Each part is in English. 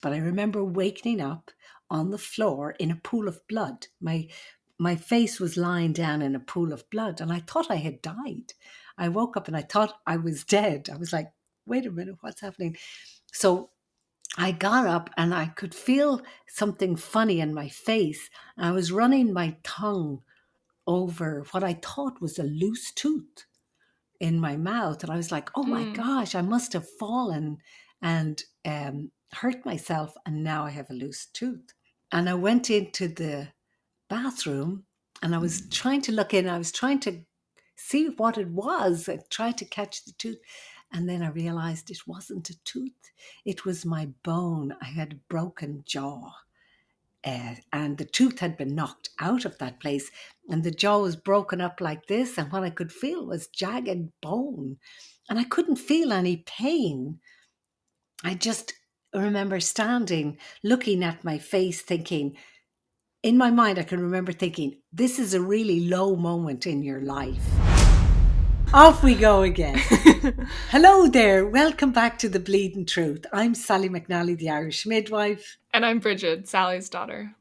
But I remember waking up on the floor in a pool of blood. My face was lying down in a pool of blood, and I thought I had died. I woke up and I thought I was dead. I was like, wait a minute, what's happening? So I got up and I could feel something funny in my face. I was running my tongue over what I thought was a loose tooth in my mouth. And I was like, oh my Mm. gosh, I must have fallen and hurt myself. And now I have a loose tooth. And I went into the bathroom and I was trying to look in. I was trying to see what it was. I tried to catch the tooth. And then I realized it wasn't a tooth. It was my bone. I had a broken jaw. And the tooth had been knocked out of that place, and the jaw was broken up like this. And what I could feel was jagged bone, and I couldn't feel any pain. I just remember standing, looking at my face, thinking, in my mind, I can remember thinking, this is a really low moment in your life. Off we go again. Hello there. Welcome back to the Bleedin Truth. I'm Sally McNally, the Irish midwife. And I'm Brigid, Sally's daughter.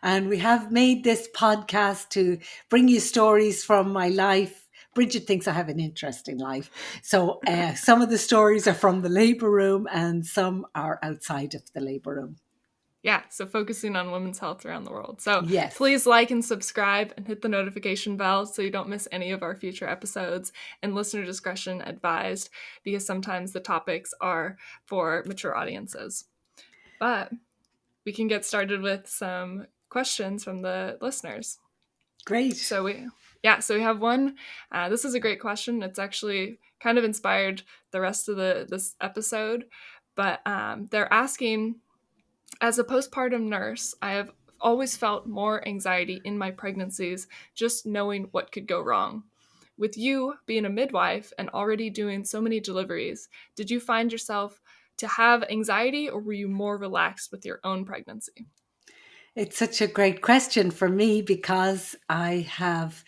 And we have made this podcast to bring you stories from my life. Brigid thinks I have an interesting life. So some of the stories are from the labour room and some are outside of the labour room. Yeah, so focusing on women's health around the world. So yes, please like and subscribe and hit the notification bell so you don't miss any of our future episodes. And listener discretion advised, because sometimes the topics are for mature audiences. But we can get started with some questions from the listeners. Great. So we have one. This is a great question. It's actually kind of inspired the rest of this episode. But they're asking, as a postpartum nurse, I have always felt more anxiety in my pregnancies, just knowing what could go wrong. With you being a midwife and already doing so many deliveries, did you find yourself to have anxiety, or were you more relaxed with your own pregnancy? It's such a great question for me because I have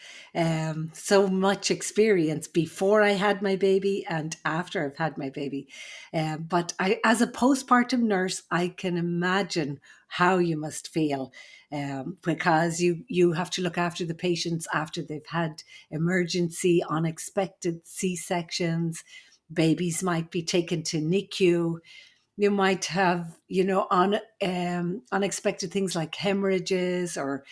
so much experience before I had my baby and after I've had my baby. But as a postpartum nurse, I can imagine how you must feel because you have to look after the patients after they've had emergency, unexpected C-sections. Babies might be taken to NICU. You might have, unexpected things like hemorrhages or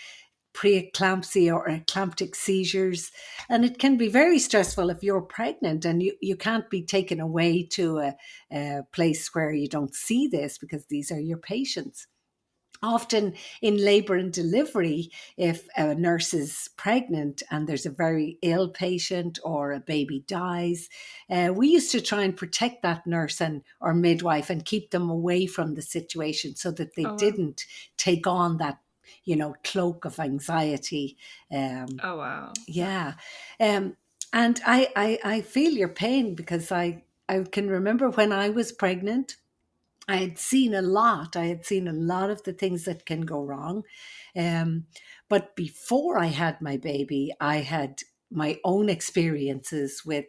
preeclampsia or eclamptic seizures. And it can be very stressful if you're pregnant and you can't be taken away to a place where you don't see this because these are your patients. Often in labour and delivery, if a nurse is pregnant and there's a very ill patient or a baby dies, we used to try and protect that nurse and or midwife and keep them away from the situation so that they didn't take on that, cloak of anxiety. Oh, wow. Yeah. And I feel your pain because I can remember when I was pregnant, I had seen a lot. I had seen a lot of the things that can go wrong. But before I had my baby, I had my own experiences with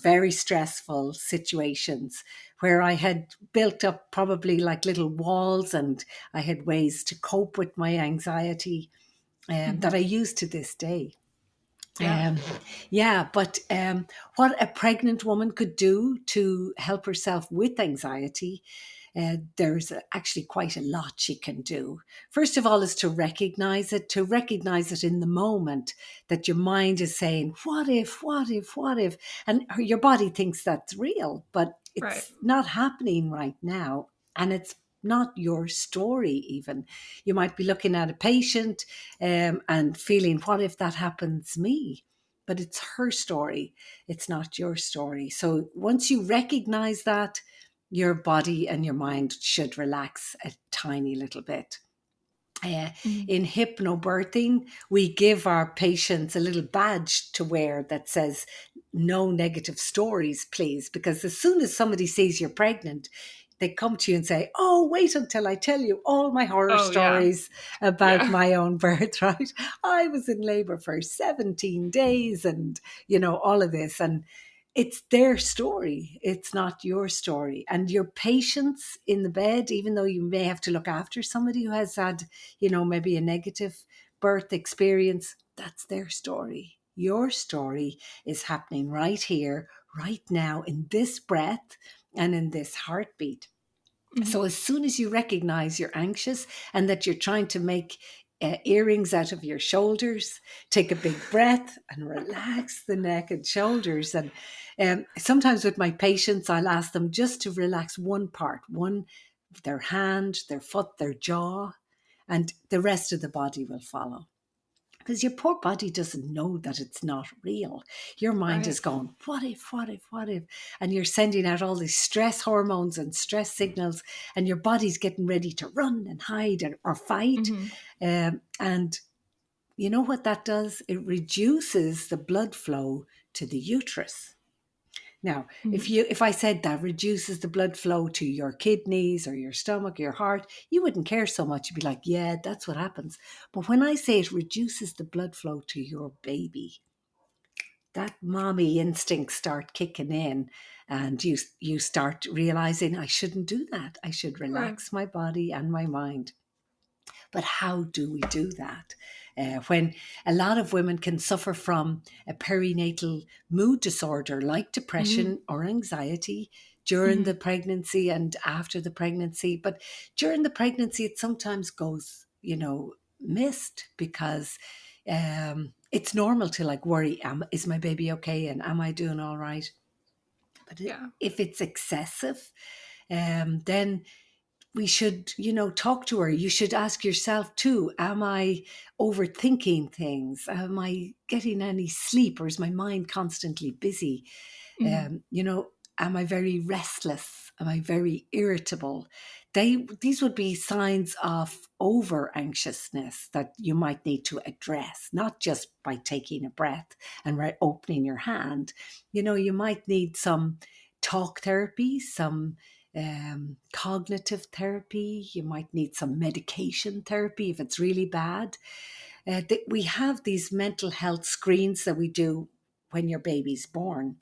very stressful situations where I had built up probably like little walls and I had ways to cope with my anxiety that I use to this day. Yeah. But what a pregnant woman could do to help herself with anxiety, there's actually quite a lot she can do. First of all, is to recognize it in the moment that your mind is saying, what if, what if, what if? And your body thinks that's real, but it's not happening right now. And it's not your story even. You might be looking at a patient and feeling, what if that happens me? But it's her story. It's not your story. So once you recognize that, your body and your mind should relax a tiny little bit. In hypnobirthing, we give our patients a little badge to wear that says, no negative stories, please. Because as soon as somebody sees you're pregnant, they come to you and say, oh, wait until I tell you all my horror stories about my own birth, right? I was in labour for 17 days and, all of this. And it's their story. It's not your story. And your patience in the bed, even though you may have to look after somebody who has had, maybe a negative birth experience, that's their story. Your story is happening right here, right now, in this breath and in this heartbeat. Mhm. So as soon as you recognize you're anxious and that you're trying to make earrings out of your shoulders, take a big breath and relax the neck and shoulders. And sometimes with my patients, I'll ask them just to relax one part, their hand, their foot, their jaw, and the rest of the body will follow. Because your poor body doesn't know that it's not real. Your mind is Right. going, what if, what if, what if? And you're sending out all these stress hormones and stress signals, and your body's getting ready to run and hide or fight. Hmm. And you know what that does? It reduces the blood flow to the uterus. Now, Hmm. if I said that reduces the blood flow to your kidneys or your stomach, your heart, you wouldn't care so much. You'd be like, yeah, that's what happens. But when I say it reduces the blood flow to your baby, that mommy instincts start kicking in, and you start realizing I shouldn't do that. I should Right. relax my body and my mind. But how do we do that? When a lot of women can suffer from a perinatal mood disorder like Hmm. depression or anxiety during the Hmm. pregnancy and after the pregnancy. But during the pregnancy, it sometimes goes, missed because it's normal to like worry, is my baby okay? And am I doing all right? But Yeah. if it's excessive, then we should, talk to her. You should ask yourself too, am I overthinking things? Am I getting any sleep, or is my mind constantly busy? Hmm. Am I very restless? Am I very irritable? These would be signs of over anxiousness that you might need to address, not just by taking a breath and opening your hand. You might need some talk therapy, some cognitive therapy. You might need some medication therapy if it's really bad. We have these mental health screens that we do when your baby's born,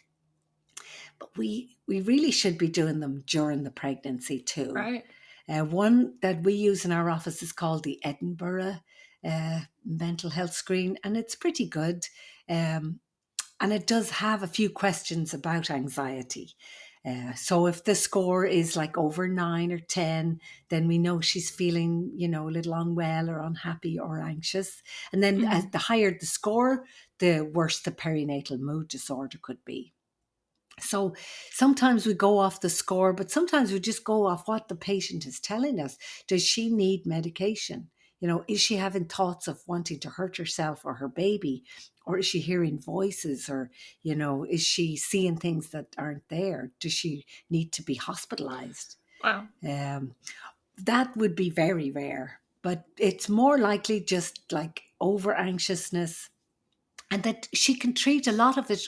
but we really should be doing them during the pregnancy too. Right. One that we use in our office is called the Edinburgh mental health screen, and it's pretty good. Um, and it does have a few questions about anxiety. So if the score is like over 9 or 10, then we know she's feeling, a little unwell or unhappy or anxious. And then as Hmm. the higher the score, the worse the perinatal mood disorder could be. So sometimes we go off the score, but sometimes we just go off what the patient is telling us. Does she need medication? Is she having thoughts of wanting to hurt herself or her baby? Or is she hearing voices? Or, is she seeing things that aren't there? Does she need to be hospitalized? Wow. Um, that would be very rare, but it's more likely just like over anxiousness, and that she can treat a lot of it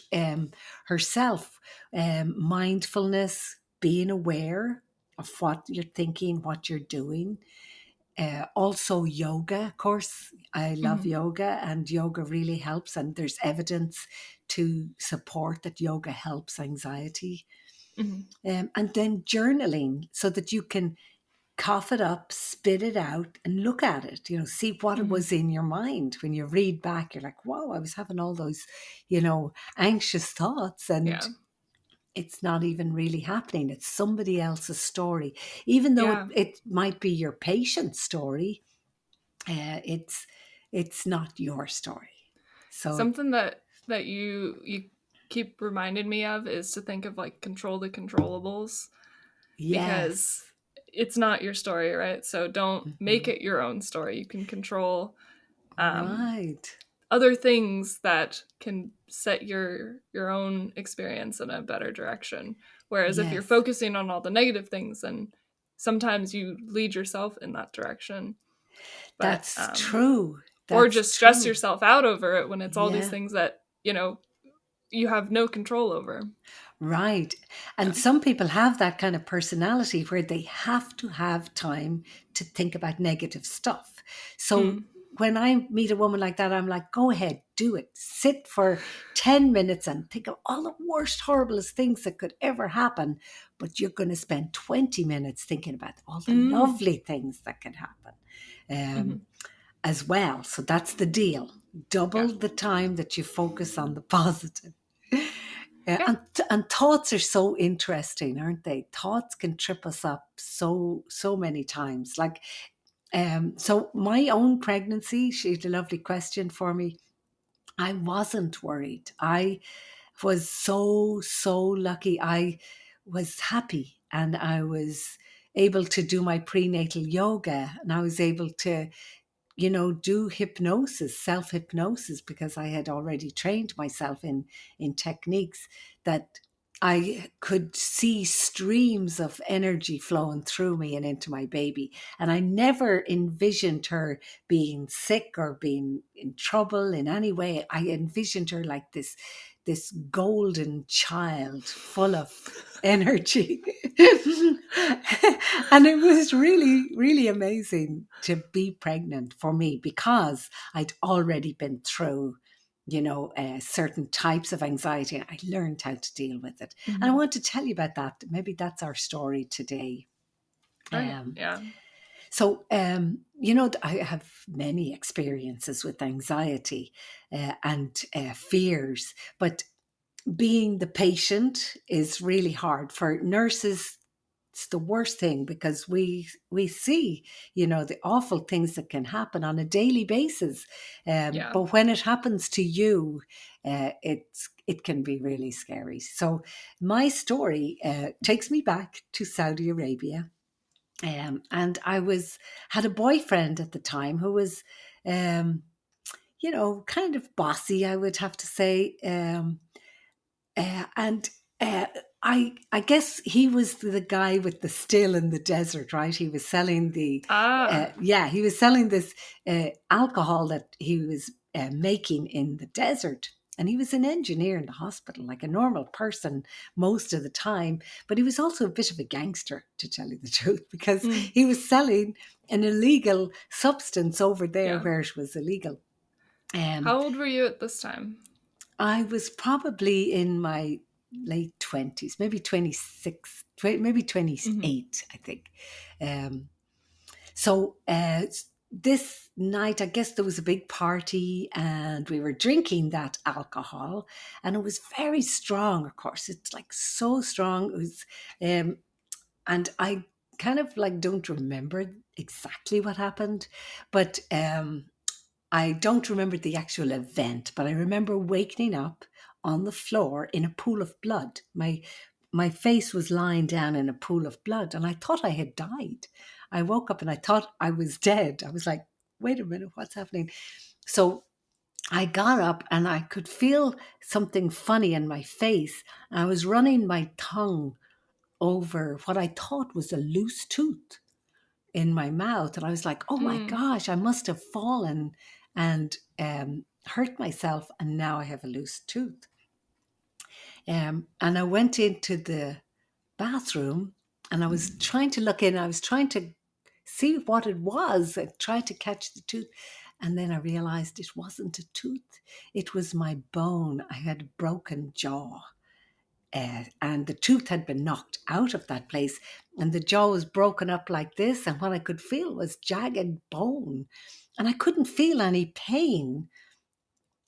herself. Mindfulness, being aware of what you're thinking, what you're doing. Also, yoga, of course. I love Hmm. yoga, and yoga really helps. And there's evidence to support that yoga helps anxiety. Hmm. And then journaling so that you can cough it up, spit it out, and look at it. See what it Hmm. was in your mind. When you read back, you're like, wow, I was having all those, anxious thoughts, and Yeah. it's not even really happening. It's somebody else's story. Even though Yeah. it might be your patient's story, it's not your story. So, Something that you keep reminding me of is to think of like control the controllables, because yes, it's not your story, right? So don't make mhm, it your own story. You can control um, right. other things that can set your own experience in a better direction. Whereas if you're Yes, focusing on all the negative things, then sometimes you lead yourself in that direction. But that's true. or That's just stress true. yourself out over it when it's all these Yeah. things that you have no control over. Right. Yeah. And some people have that kind of personality where they have to have time to think about negative stuff. So Mm. when I meet a woman like that, I'm like, go ahead, do it. Sit for 10 minutes and think of all the worst, horriblest things that could ever happen. But you're going to spend 20 minutes thinking about all the Mm. lovely things that can happen Hmm. as well. So that's the deal. Double Yeah. the time that you focus on the positive. Yeah. And thoughts are so interesting, aren't they? Thoughts can trip us up so many times. Like, so my own pregnancy, she had a lovely question for me. I wasn't worried. I was so lucky. I was happy and I was able to do my prenatal yoga and I was able to, do hypnosis, self hypnosis, because I had already trained myself in techniques that I could see streams of energy flowing through me and into my baby. And I never envisioned her being sick or being in trouble in any way. I envisioned her like this golden child full of energy. And it was really, really amazing to be pregnant for me because I'd already been through, certain types of anxiety and I learned how to deal with it. And I Hmm. want to tell you about that. Maybe that's our story today. Okay. Um, Yeah. I have many experiences with anxiety and fears, but being the patient is really hard for nurses. It's the worst thing because we see, the awful things that can happen on a daily basis. Yeah. But when it happens to you, it can be really scary. So my story takes me back to Saudi Arabia. And I had a boyfriend at the time who was, kind of bossy, I would have to say. And I guess he was the guy with the still in the desert, right? He was selling Ah. he was selling this alcohol that he was making in the desert. And he was an engineer in the hospital, like a normal person most of the time. But he was also a bit of a gangster, to tell you the truth, because Mm. he was selling an illegal substance over there Yeah. where it was illegal. Um, How old were you at this time? I was probably in my late 20s, maybe 26, maybe Hmm. 28, I think. Um, so this night, I guess there was a big party and we were drinking that alcohol and it was very strong, of course. It's like so strong. It was, um, and I kind of like don't remember exactly what happened, but I don't remember the actual event, but I remember waking up on the floor in a pool of blood. My face was lying down in a pool of blood, and I thought I had died. I woke up and I thought I was dead. I was like, wait a minute, what's happening? So I got up and I could feel something funny in my face. I was running my tongue over what I thought was a loose tooth in my mouth. And I was like, oh my Mm. gosh, I must have fallen and hurt myself. And now I have a loose tooth. And I went into the bathroom and I was trying to look in. I was trying to see what it was. I tried to catch the tooth. And then I realized it wasn't a tooth. It was my bone. I had a broken jaw. And the tooth had been knocked out of that place, and the jaw was broken up like this. And what I could feel was jagged bone, and I couldn't feel any pain.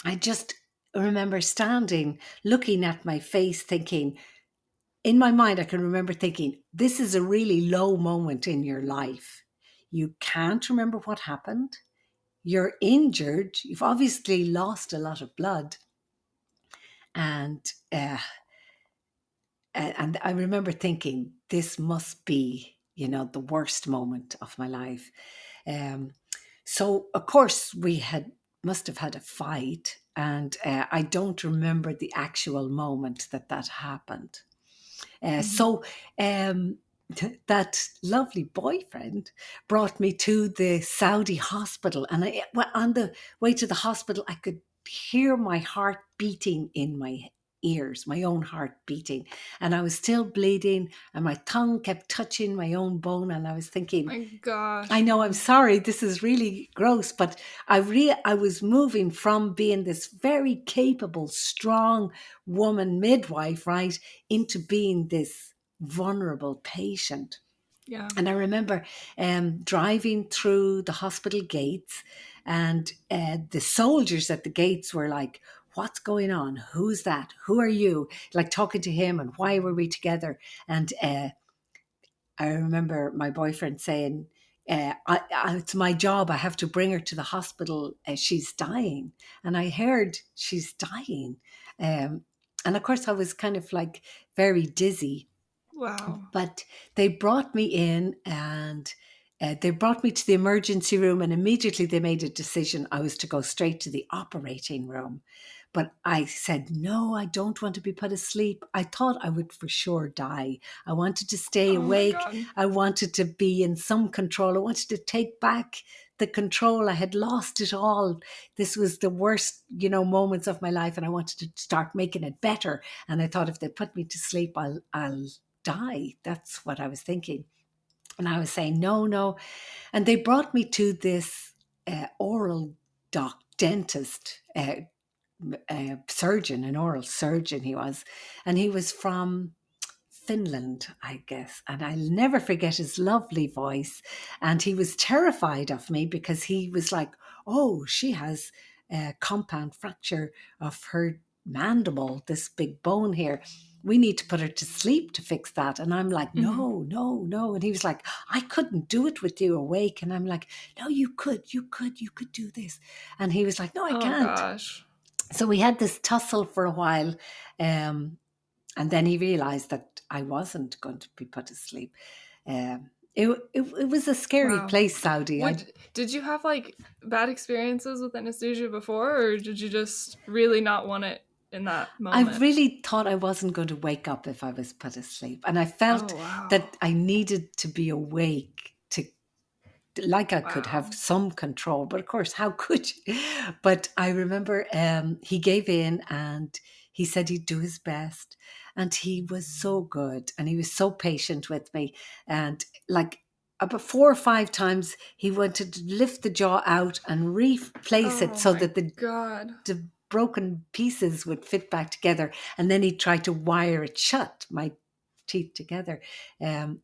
I just remember standing, looking at my face, thinking, in my mind, I can remember thinking, this is a really low moment in your life. You can't remember what happened. You're injured. You've obviously lost a lot of blood. And and I remember thinking, this must be, the worst moment of my life. Um, so, of course, must have had a fight, and I don't remember the actual moment that happened. Hmm. So, um, that lovely boyfriend brought me to the Saudi hospital, and on the way to the hospital, I could hear my heart beating in my ears, my own heart beating. And I was still bleeding, and my tongue kept touching my own bone. And I was thinking, My I gosh. know, I'm sorry, this is really gross, but I was moving from being this very capable, strong woman midwife, right, into being this vulnerable patient. Yeah. And I remember driving through the hospital gates, and the soldiers at the gates were like, "What's going on? Who's that? Who are you?" Like talking to him, and why were we together? And I remember my boyfriend saying, it's my job. I have to bring her to the hospital. She's dying. And I heard she's dying. Um, and of course, I was kind of like very dizzy, Wow. but they brought me in, and they brought me to the emergency room, and immediately they made a decision I was to go straight to the operating room. But I said, no, I don't want to be put asleep. I thought I would for sure die. I wanted to stay Oh my awake. God. I wanted to be in some control. I wanted to take back the control. I had lost it all. This was the worst, moments of my life, and I wanted to start making it better. And I thought if they put me to sleep, I'll die. That's what I was thinking. And I was saying, no, no. And they brought me to this oral dentist, surgeon, an oral surgeon he was. And he was from Finland, I guess. And I'll never forget his lovely voice. And he was terrified of me because he was like, oh, she has a compound fracture of her mandible, this big bone here. We need to put her to sleep to fix that. And I'm like, Mhm. no, no, no. And he was like, I couldn't do it with you awake. And I'm like, no, you could do this. And he was like, no, I Oh can't. gosh. So we had this tussle for a while. Um, and then he realized that I wasn't going to be put to sleep. It was a scary Wow. place, Saudi. Did you have like bad experiences with anesthesia before, or did you just really not want it in that I moment? really thought I wasn't going to wake up if I was put asleep. And I felt Oh wow. that I needed to be awake to, like, I could have Wow. some control, but of course, how could you? But I remember he gave in, and he said he'd do his best, and he was so good, and he was so patient with me, and like about 4 or 5 times he wanted to lift the jaw out and replace it Oh so my that the God. broken pieces would fit back together, and then he'd try to wire it shut, my teeth together. Um,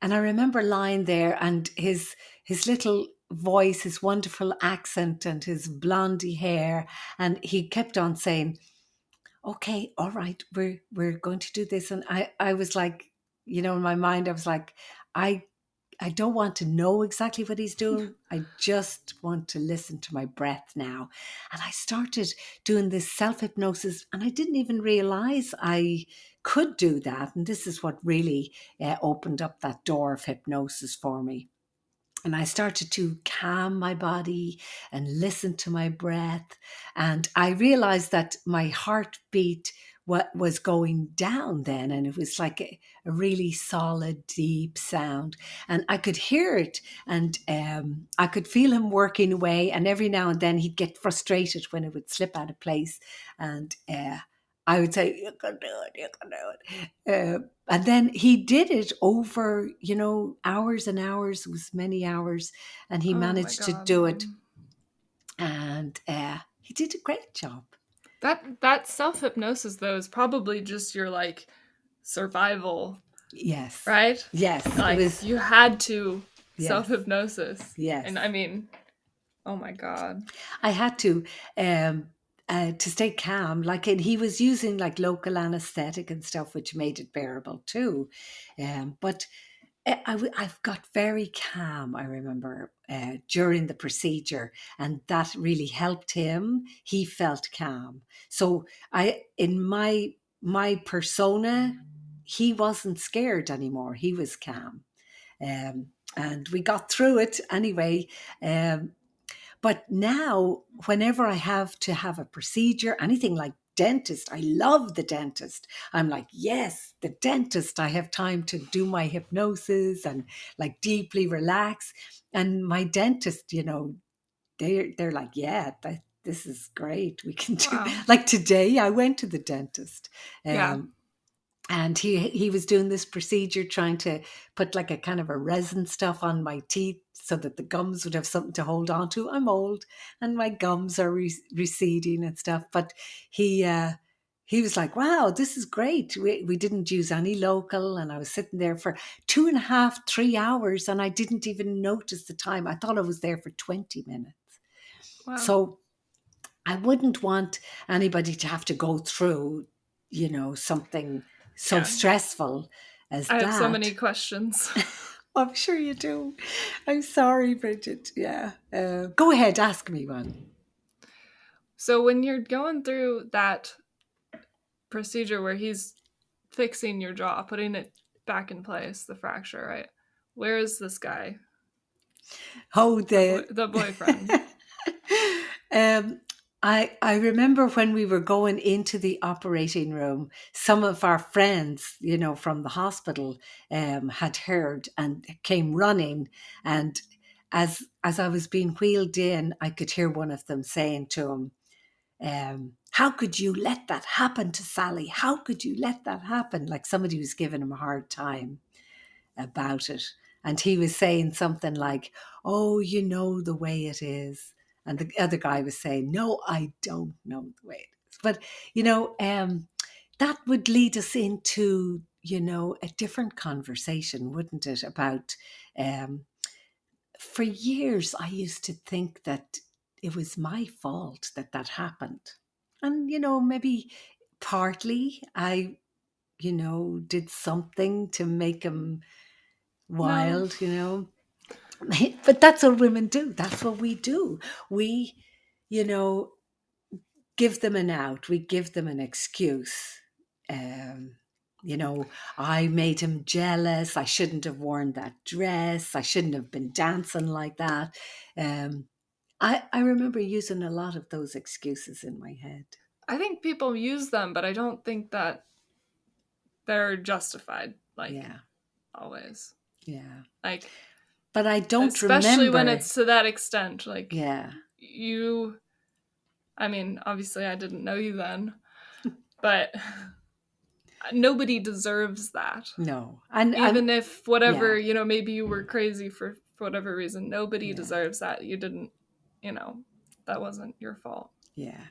and I remember lying there, and his little voice, his wonderful accent, and his blondie hair, and he kept on saying, "Okay, all right, we're going to do this." And I was like, in my mind, I was like, I I don't want to know exactly what he's doing. I just want to listen to my breath now. And I started doing this self hypnosis, and I didn't even realize I could do that. And this is what really opened up that door of hypnosis for me. And I started to calm my body and listen to my breath. And I realized that my heartbeat was going down then. And it was like a really solid, deep sound. And I could hear it, and I could feel him working away. And every now and then he'd get frustrated when it would slip out of place. And I would say, "You can do it, you can do it." And then he did it over, hours and hours. It was many hours, and he Oh my managed to God, do it. mom. And he did a great job. That self hypnosis though is probably just your like survival, Yes, right? yes, it Like was. you had to self Yes, hypnosis, and yes. I mean, oh my God. I had to stay calm. Like, and he was using like local anesthetic and stuff, which made it bearable too. But I've got very calm, I remember, during the procedure, and that really helped him. He felt calm. So in my persona, he wasn't scared anymore. He was calm. And we got through it anyway. Um, but now, whenever I have to have a procedure, anything like dentist, I love the dentist. I'm like, yes, the dentist. I have time to do my hypnosis and like deeply relax. And my dentist, they're like, yeah, this is great. We can do, Wow. like today I went to the dentist. Yeah. Um, and he was doing this procedure trying to put like a kind of a resin stuff on my teeth so that the gums would have something to hold on to. I'm old and my gums are receding and stuff, but he he was like, wow, this is great. We didn't use any local, and I was sitting there for 2.5 3 hours and I didn't even notice the time. I thought I was there for 20 minutes. Wow. So I wouldn't want anybody to have to go through, something so Yeah. stressful as I have so many that. questions. I'm sure you do. I'm sorry, Brigid. Yeah. Go ahead, ask me one. So when you're going through that procedure where he's fixing your jaw, putting it back in place, the fracture, right? Where is this guy? Oh, The boyfriend. um, I remember when we were going into the operating room, some of our friends, from the hospital, had heard and came running. And as I was being wheeled in, I could hear one of them saying to him, how could you let that happen to Sally? How could you let that happen? Like somebody was giving him a hard time about it. And he was saying something like, oh, you know the way it is. And the other guy was saying, no, I don't know the way it is. But, that would lead us into, a different conversation, wouldn't it? About, for years, I used to think that it was my fault that that happened. And, maybe partly I, did something to make him No. wild. But that's what women do. That's what we do. We, you know, give them an out. We give them an excuse. Um, you know, I made him jealous. I shouldn't have worn that dress. I shouldn't have been dancing like that. Um, I remember using a lot of those excuses in my head. I think people use them, but I don't think that they're justified, like, Yeah, always. yeah. Like, But I don't especially when remember. it's to that extent. Like, Yeah, you, I mean, obviously I didn't know you then, but nobody deserves that. no. And I'm, Even if whatever, yeah, maybe you were crazy for whatever reason, nobody yeah, deserves that. You didn't, you know, that wasn't your fault. yeah.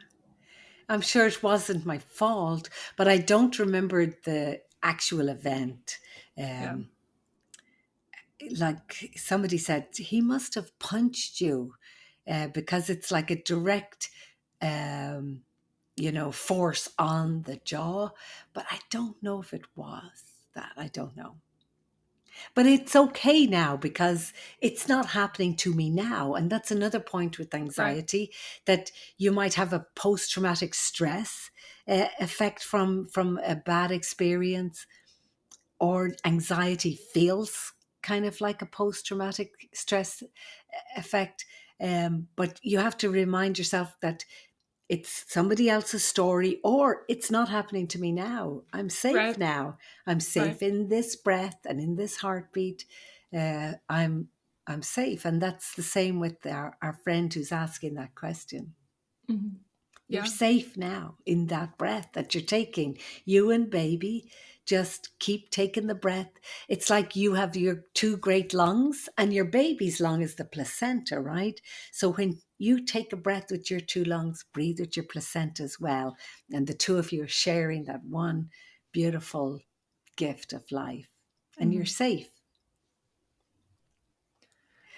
I'm sure it wasn't my fault, but I don't remember the actual event. Yeah. Um, like somebody said, he must have punched you because it's like a direct, um, force on the jaw. But I don't know if it was that. I don't know. But it's okay now because it's not happening to me now. And that's another point with Right. anxiety, that you might have a post traumatic stress effect from a bad experience, or anxiety feels kind of like a post traumatic stress effect. But you have to remind yourself that it's somebody else's story, or it's not happening to me now. I'm safe Right. now. I'm Right. safe in this breath and in this heartbeat. I'm safe. And that's the same with our friend who's asking that question. Mm-hmm. You're Yeah. safe now in that breath that you're taking. You and baby just keep taking the breath. It's like you have your two great lungs, and your baby's lung is the placenta, right? So when you take a breath with your two lungs, breathe with your placenta as well. And the two of you are sharing that one beautiful gift of life. And you're Mm-hmm. safe.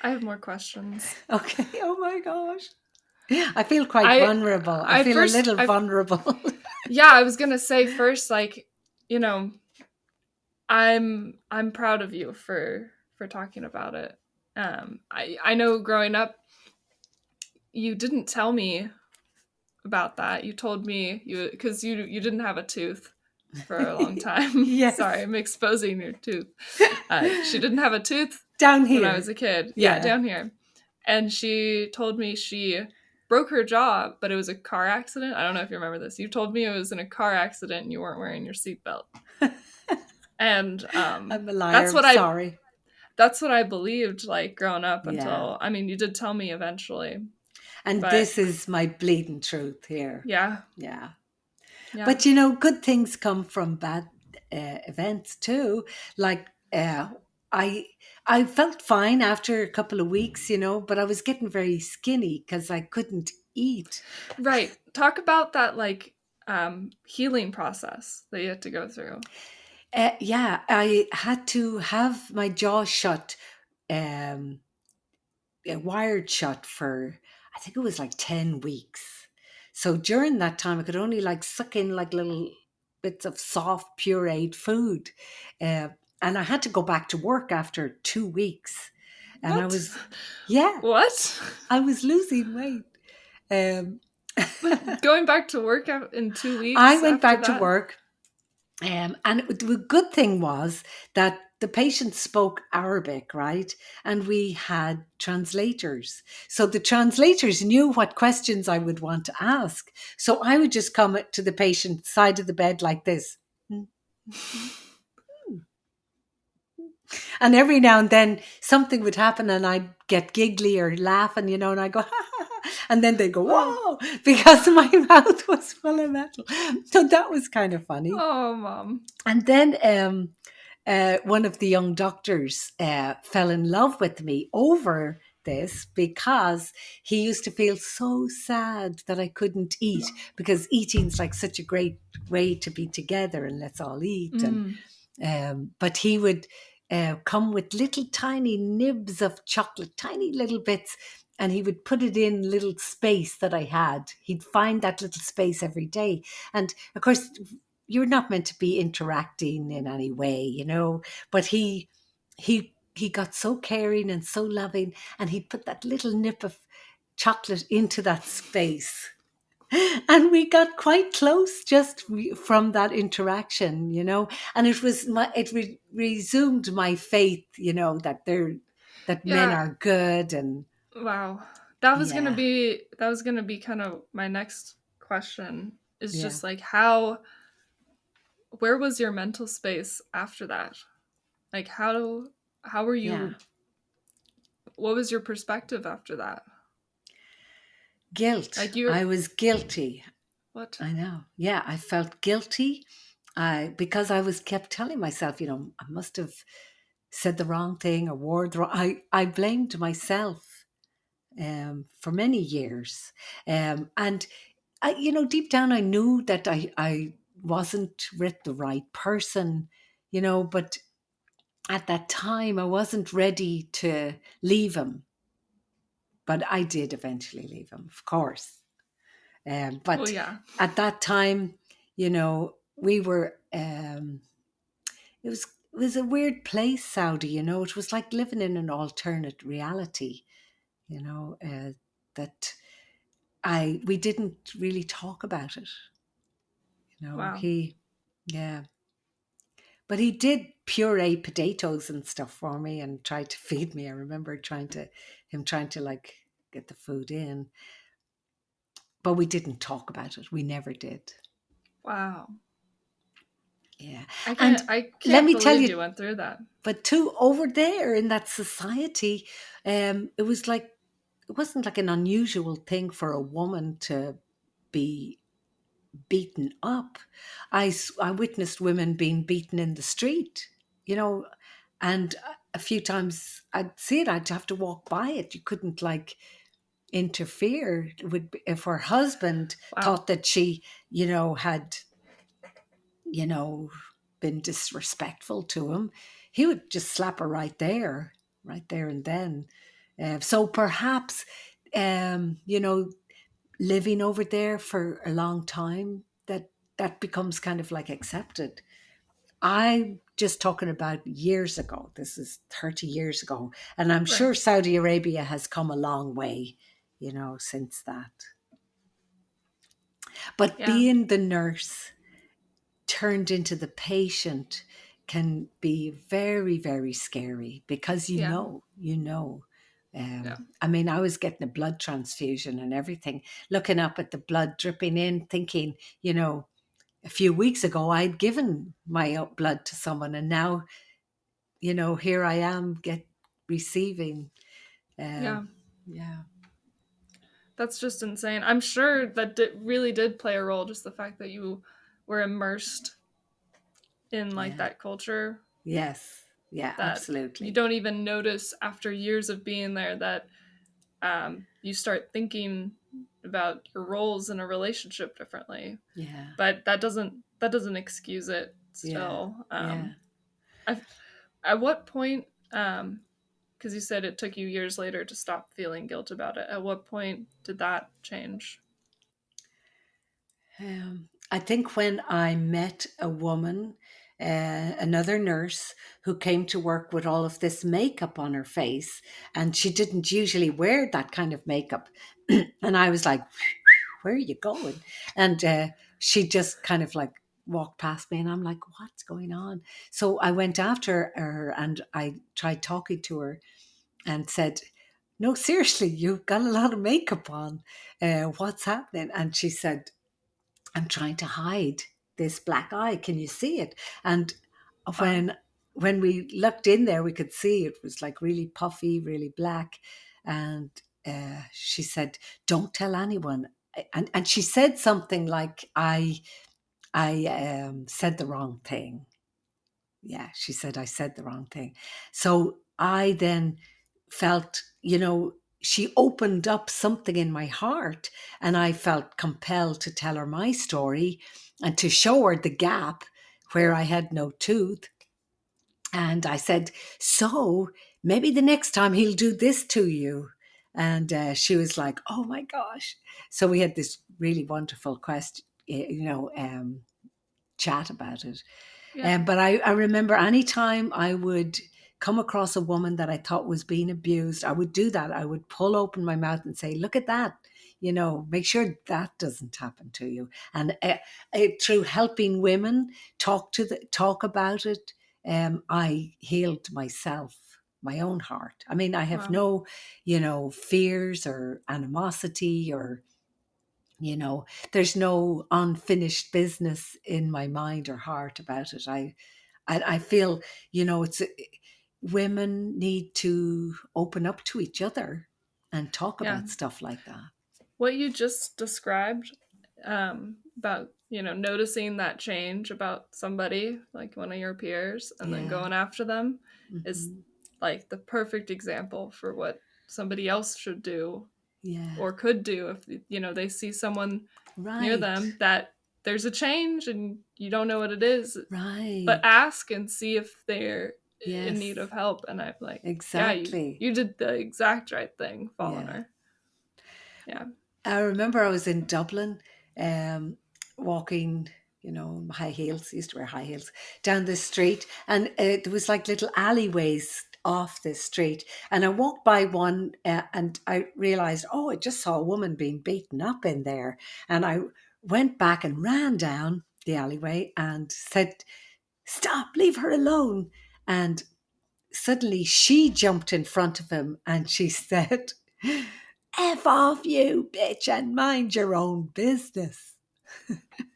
I have more questions. Okay. Oh my gosh. I feel quite I vulnerable. I I feel a first little I vulnerable. Yeah, I was gonna say first, like, you know, I'm proud of you for talking about it. I know growing up you didn't tell me about that. You told me because you didn't have a tooth for a long time. Sorry, Yes. I'm exposing your tooth. She didn't have a tooth Down when I was here. a kid. Yeah, Yeah. down here. And she told me she broke her jaw, but it was a car accident. I don't know if you remember this. You told me it was in a car accident and you weren't wearing your seatbelt. And I'm a liar. that's I'm what I sorry. that's what I believed, like, growing up, Yeah. until, I mean, you did tell me eventually. And But this is my bleeding truth here. yeah, Yeah. yeah, But you know, good things come from bad events too. Like I I felt fine after a couple of weeks, you know, but I was getting very skinny because I couldn't eat. right. Talk about that like healing process that you had to go through. Yeah, I had to have my jaw shut, um, wired shut for, I think it was like 10 weeks. So during that time, I could only like suck in like little bits of soft, pureed food. Uh, and I had to go back to work after 2 weeks. And I What? was, yeah, What? I was losing weight. Um, But going back to work in two I weeks went after back to that? work. The good thing was that the patients spoke Arabic, right? And we had translators. So the translators knew what questions I would want to ask. So I would just come to the patient's side of the bed like this. And every now and then something would happen and I'd get giggly or laughing, you know, and I go, ha, ha, ha. And then they go, Oh, whoa, because my mouth was full of metal. So that was kind of funny. oh, mom. And then one of the young doctors fell in love with me over this because he used to feel so sad that I couldn't eat because eating's like such a great way to be together and let's all eat. And Mm. but he would come with little tiny nibs of chocolate, tiny little bits, and he would put it in little space that I had. He'd find that little space every day. And of course, you're not meant to be interacting in any way, you know, but he got so caring and so loving, and he'd put that little nip of chocolate into that space, and we got quite close just from that interaction, you know. And it was resumed my faith, you know, that men Yeah. are good. And Wow. That was gonna yeah, be that was gonna be kind of my next question. Is yeah, just like where was your mental space after that? Like how were yeah. you what was your perspective after that? Guilt. Like you I was guilty. what? I know. Yeah, I felt guilty. Because I was kept telling myself, you know, I must have said the wrong thing or wore the wrong. I blamed myself for many years, and you know, deep down, I knew that I wasn't with the right person, you know, but at that time, I wasn't ready to leave him. But I did eventually leave him, of course. Well, But yeah. at that time, you know, we were. It was a weird place, Saudi. You know, it was like living in an alternate reality. You know, that I we didn't really talk about it. You know, Wow. yeah, but he did puree potatoes and stuff for me and tried to feed me. I remember trying to like get the food in, but we didn't talk about it. We never did. Wow. Yeah, I and can't I let can't me tell believe you you, went through that. but too over there in that society, it was like it wasn't like an unusual thing for a woman to be beaten up. I witnessed women being beaten in the street, you know, and a few times I'd see it, I'd have to walk by it. You couldn't like interfere. It would be, if her husband Wow. thought that she, you know, had, you know, been disrespectful to him, he would just slap her right there and then. So perhaps, you know, living over there for a long time, that becomes kind of like accepted. I'm just talking about years ago. This is 30 years ago. And I'm Right. sure Saudi Arabia has come a long way, you know, since that. But Yeah. being the nurse turned into the patient can be very, very scary because Yeah. you know. Yeah. I mean, I was getting a blood transfusion and everything, looking up at the blood dripping in, thinking, you know, a few weeks ago I'd given my blood to someone, and now, you know, here I am receiving. Yeah. Um, yeah, That's just insane. I'm sure that really did play a role, just the fact that you were immersed in like Yeah. that culture, Yes. Yeah, that you absolutely. don't even notice after years of being there that you start thinking about your roles in a relationship differently. Yeah. But that doesn't excuse it Yeah. still. Yeah. I At what point, because you said it took you years later to stop feeling guilt about it, at what point did that change? I think when I met a woman, another nurse, who came to work with all of this makeup on her face, and she didn't usually wear that kind of makeup. And I was like, where are you going? And she just kind of like walked past me, and I'm like, what's going on? So I went after her and I tried talking to her and said, no, seriously, you've got a lot of makeup on. What's happening? And she said, I'm trying to hide this black eye. Can you see it? And Wow. when when we looked in there, we could see it was like really puffy, really black. And she said, "Don't tell anyone." And she said something like, "I said the wrong thing." Yeah, she said I said the wrong thing. So I then felt, she opened up something in my heart, and I felt compelled to tell her my story and to show her the gap where I had no tooth. And I said, so maybe the next time he'll do this to you. And she was like, oh my gosh. So we had this really wonderful chat about it. Yeah. But I remember anytime I would come across a woman that I thought was being abused, I would do that. I would pull open my mouth and say, look at that. Make sure that doesn't happen to you. And through helping women talk about it, I healed myself, my own heart. I mean, I have Wow. no, fears or animosity or there's no unfinished business in my mind or heart about it. I feel, it's women need to open up to each other and talk Yeah. about stuff like that. What you just described, about noticing that change about somebody like one of your peers and then Yeah. going after them, is Hmm. like the perfect example for what somebody else should do Yeah. or could do if they see someone near Right. them that there's a change and you don't know what it is, but Right. ask and see if they're in Yes. need of help. And I'm like, yeah, you Exactly. you did the exact right thing following Yeah. her. Yeah. I remember I was in Dublin, walking, high heels, used to wear high heels, down the street, and there was like little alleyways off this street. And I walked by one, and I realized, oh, I just saw a woman being beaten up in there. And I went back and ran down the alleyway and said, stop, leave her alone. And suddenly she jumped in front of him and she said, F off you, bitch, and mind your own business.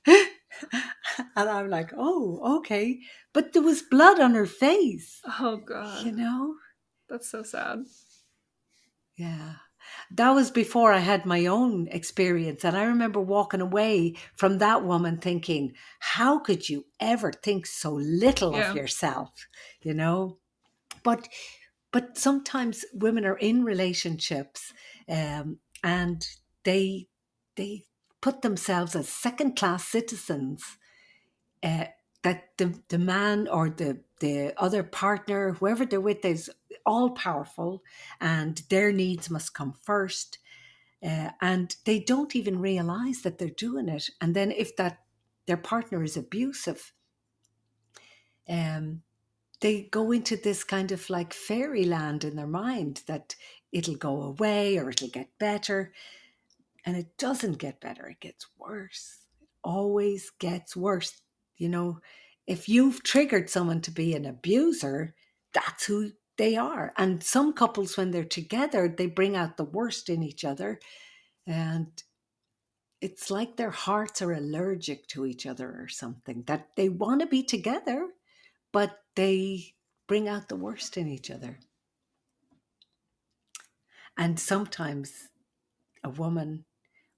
And I'm like, oh, okay. But there was blood on her face, Oh you God, know? that's so sad. Yeah. That was before I had my own experience. And I remember walking away from that woman thinking, how could you ever think so little of Yeah. yourself? You know? But sometimes women are in relationships, and they put themselves as second class citizens, uh, that the man or the other partner, whoever they're with, is all powerful and their needs must come first. And they don't even realize that they're doing it. And then if that their partner is abusive, um, they go into this kind of like fairyland in their mind that it'll go away or it'll get better. And it doesn't get better, it gets worse. It always gets worse. You know, if you've triggered someone to be an abuser, that's who they are. And some couples, when they're together, they bring out the worst in each other. And it's like their hearts are allergic to each other or something, that they want to be together, but they bring out the worst in each other. And sometimes a woman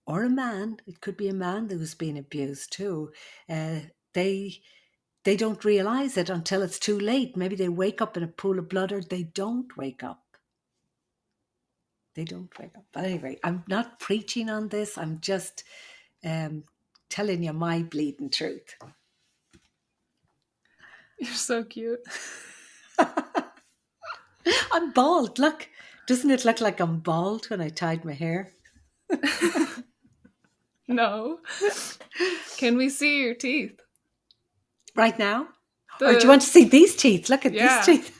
or a man, it could be a man who's been abused too, they they don't realize it until it's too late. Maybe they wake up in a pool of blood, or they don't wake up. They don't wake up. But anyway, I'm not preaching on this. I'm just um, telling you my bleeding truth. You're so cute. I'm bald. Look, doesn't it look like I'm bald when I tied my hair? No. Can we see your teeth? Right now? Or do you want to see these teeth? Look at these teeth.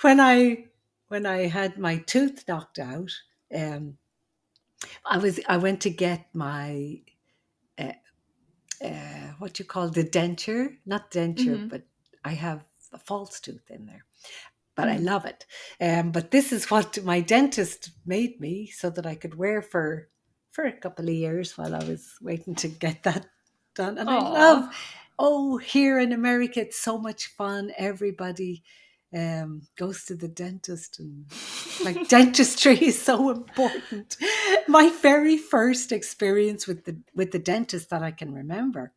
when I had my tooth knocked out, I went to get my what you call the denture, not denture, Mm-hmm. but I have a false tooth in there. But I Mm-hmm. love it. But this is what my dentist made me so that I could wear for a couple of years while I was waiting to get that done. And I love, Aw. here in America, it's so much fun. Everybody goes to the dentist, and like dentistry is so important. My very first experience with the dentist that I can remember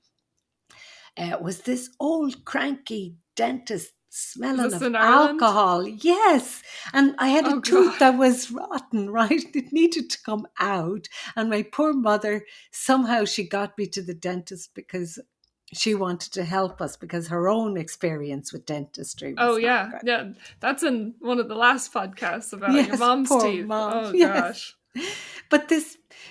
was this old cranky dentist Is smelling this of in Ireland? alcohol. Yes. And I had a Oh tooth god. that was rotten, right? It needed to come out. And my poor mother, somehow she got me to the dentist because she wanted to help us, because her own experience with dentistry Oh was not yeah. good. Yeah. That's in one of the last podcasts about your Yes, mom's poor teeth. mom. Oh Yes. gosh. But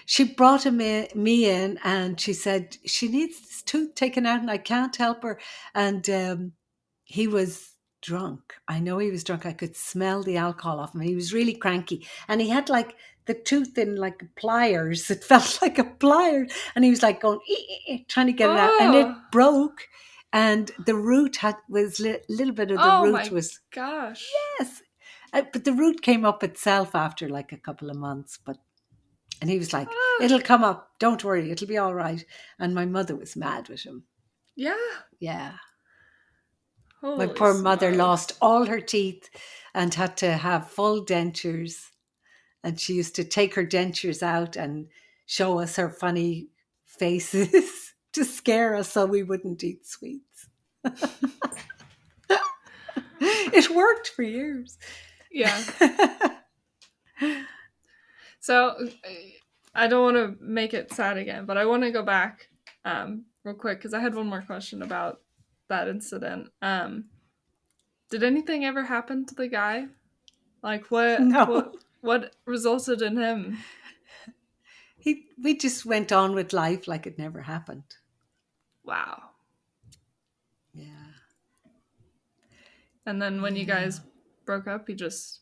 she brought me in, and she said she needs this tooth taken out and I can't help her. And he was drunk. I know he was drunk. I could smell the alcohol off him. He was really cranky. And he had like the tooth in like pliers. It felt like a plier. And he was like going, trying to get it out. And it Oh. broke. And the root was little bit of the Oh root my was, gosh. yes. But the root came up itself after like a couple of months. And he was like, Ah. it'll come up. Don't worry. It'll be all right. And my mother was mad with him. Yeah. Yeah. My Holy poor mother smokes. lost all her teeth and had to have full dentures. And she used to take her dentures out and show us her funny faces to scare us so we wouldn't eat sweets. It worked for years. Yeah. So I don't want to make it sad again, but I want to go back real quick because I had one more question about that incident. Did anything ever happen to the guy? Like No, what resulted in him? we just went on with life like it never happened. Wow. Yeah. And then when you Yeah. guys broke up, he just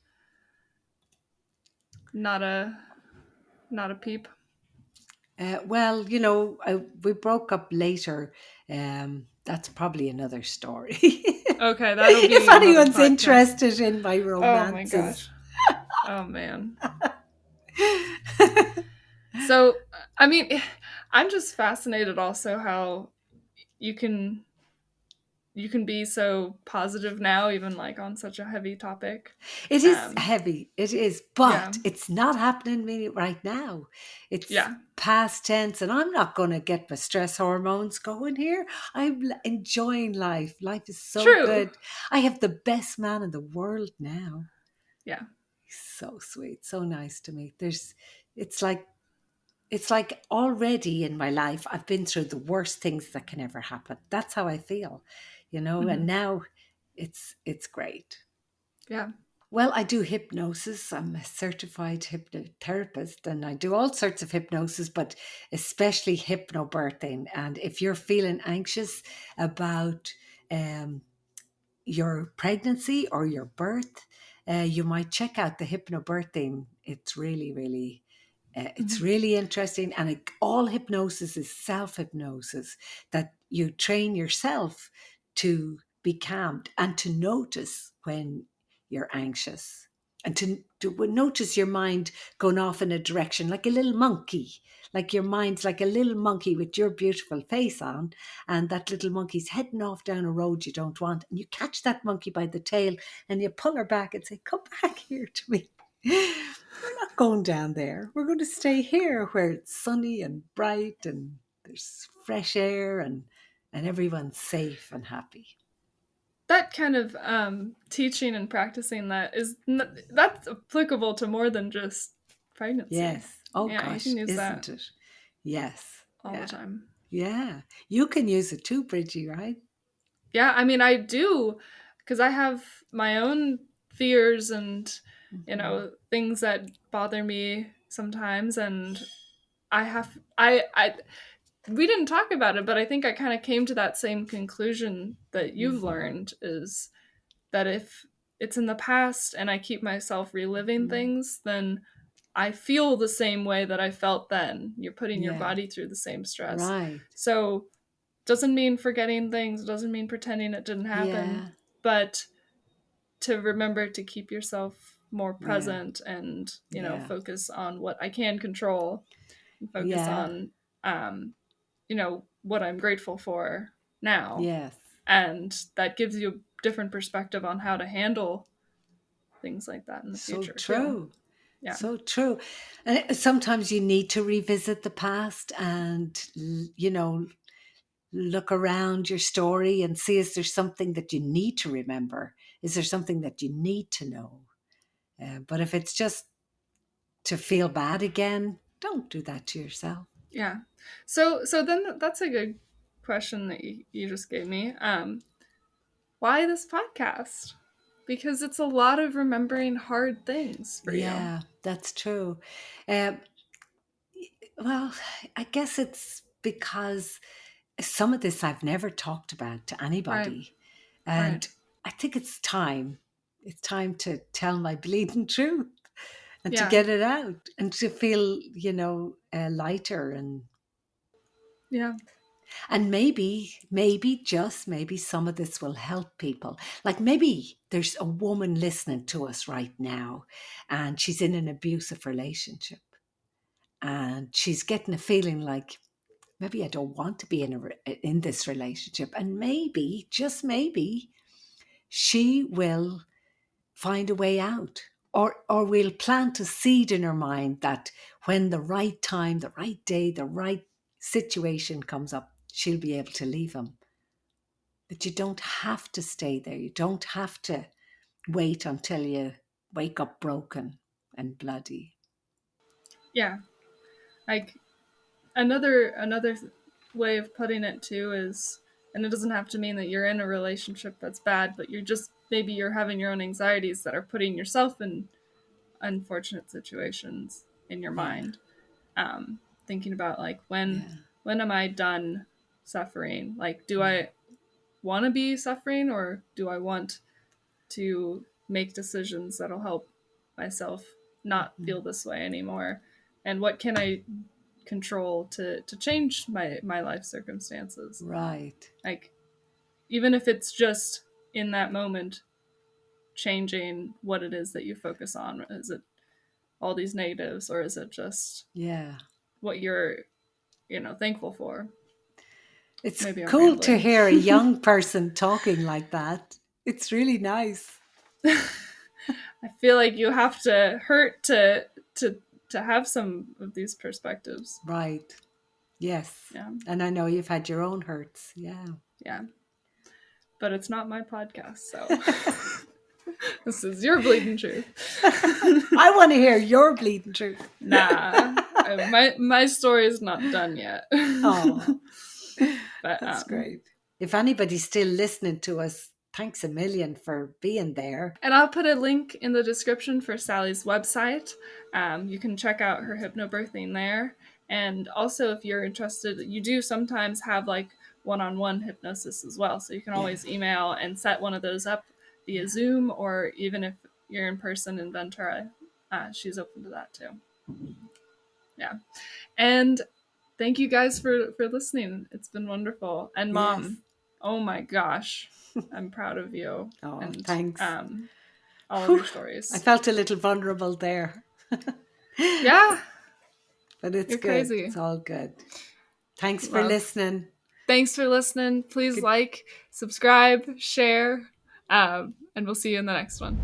not a peep. Well, we broke up later. That's probably another story. Okay, that'll If be another anyone's podcast. interested in my Oh my romances. gosh. Oh man. So, I mean, I'm just fascinated also how you can be so positive now, even like on such a heavy topic. It is Um, heavy, it is, yeah, but it's not happening to me right now. It's yeah, past tense, and I'm not going to get my stress hormones going here. I'm enjoying life. Life is so true. good. I have the best man in the world now. Yeah, He's so sweet, so nice to me. It's like it's like already in my life I've been through the worst things that can ever happen. That's how I feel. And hmm, now it's great. yeah, Well, I do hypnosis. I'm a certified hypnotherapist, and I do all sorts of hypnosis, but especially hypnobirthing. And if you're feeling anxious about um, your pregnancy or your birth, you might check out the hypnobirthing. It's really, really it's hmm, really interesting. And all hypnosis is self hypnosis, that you train yourself to be calmed and to notice when you're anxious, and to notice your mind going off in a direction like a little monkey. Like your mind's like a little monkey with your beautiful face on, and that little monkey's heading off down a road you don't want. And you catch that monkey by the tail and you pull her back and say, come back here to me. We're not not going down there. We're going to stay here where it's sunny and bright and there's fresh air and everyone's safe and happy. That kind of teaching and practicing that's applicable to more than just pregnancy. Yes. Oh Yeah, you gosh, can use isn't that it? Yes. all the Yeah. time. Yeah. You can use it too, Bridgie, right? Yeah, I mean, I do, because I have my own fears and, things that bother me sometimes, and I we didn't talk about it, but I think I kind of came to that same conclusion that you've learned, is that if it's in the past and I keep myself reliving things, then I feel the same way that I felt then. You're putting your Yeah. body through the same stress. Right. So doesn't mean forgetting things, doesn't mean pretending it didn't happen, Yeah. but to remember to keep yourself more Yeah. present and, Yeah. focus on what I can control, and focus Yeah. on, what I'm grateful for now. Yes. And that gives you a different perspective on how to handle things like that in the So future too. true. Yeah. So true. And sometimes you need to revisit the past and, look around your story and see, is there something that you need to remember? Is there something that you need to know? But if it's just to feel bad again, don't do that to yourself. Yeah. So then that's a good question that you just gave me. Why this podcast? Because it's a lot of remembering hard things for you. Yeah, that's true. Um, well, I guess it's because some of this I've never talked about to Right. anybody. Right. And I think it's time. It's time to tell my bleeding truth and to Yeah. get it out and to feel, lighter Yeah. and maybe, just maybe some of this will help people. Like maybe there's a woman listening to us right now and she's in an abusive relationship and she's getting a feeling like, maybe I don't want to be in this relationship. And maybe, just maybe, she will find a way out. Or we'll plant a seed in her mind that when the right time, the right day, the right situation comes up, she'll be able to leave him. That you don't have to stay there. You don't have to wait until you wake up broken and bloody. Yeah. Like another way of putting it too is, and it doesn't have to mean that you're in a relationship that's bad, but maybe you're having your own anxieties that are putting yourself in unfortunate situations in your Yeah, mind. Thinking about like, when yeah, am I done suffering? Like, do yeah. I want to be suffering, or do I want to make decisions that'll help myself not Mhm. feel this way anymore? And what can I control to change my life circumstances? Right. Like, even if it's just in that moment, changing what it is that you focus on. Is it all these negatives, or is it just Yeah. what you're thankful for? It's Maybe I'm cool to rambling. hear a young person talking like that. It's really nice. I feel like you have to hurt to have some of these perspectives. Right. Yes. Yeah. And I know you've had your own hurts. Yeah. Yeah. But it's not my podcast, so this is your bleeding truth. I want to hear your bleeding truth. Nah, my story is not done yet. Oh, But that's great. If anybody's still listening to us, thanks a million for being there. and I'll put a link in the description for Sally's website. You can check out her hypnobirthing there. And also, if you're interested, you do sometimes have like one-on-one hypnosis as well. So you can Yeah. always email and set one of those up via Zoom, or even if you're in person in Ventura, she's open to that too. Yeah. And thank you guys for listening. It's been wonderful. And Mom, Yes. oh my gosh, I'm proud of you. Oh, And thanks. all of your stories. I felt a little vulnerable there. Yeah. But it's You're good. crazy. It's all good. Thanks for listening. Thanks for listening. Please like, subscribe, share, and we'll see you in the next one.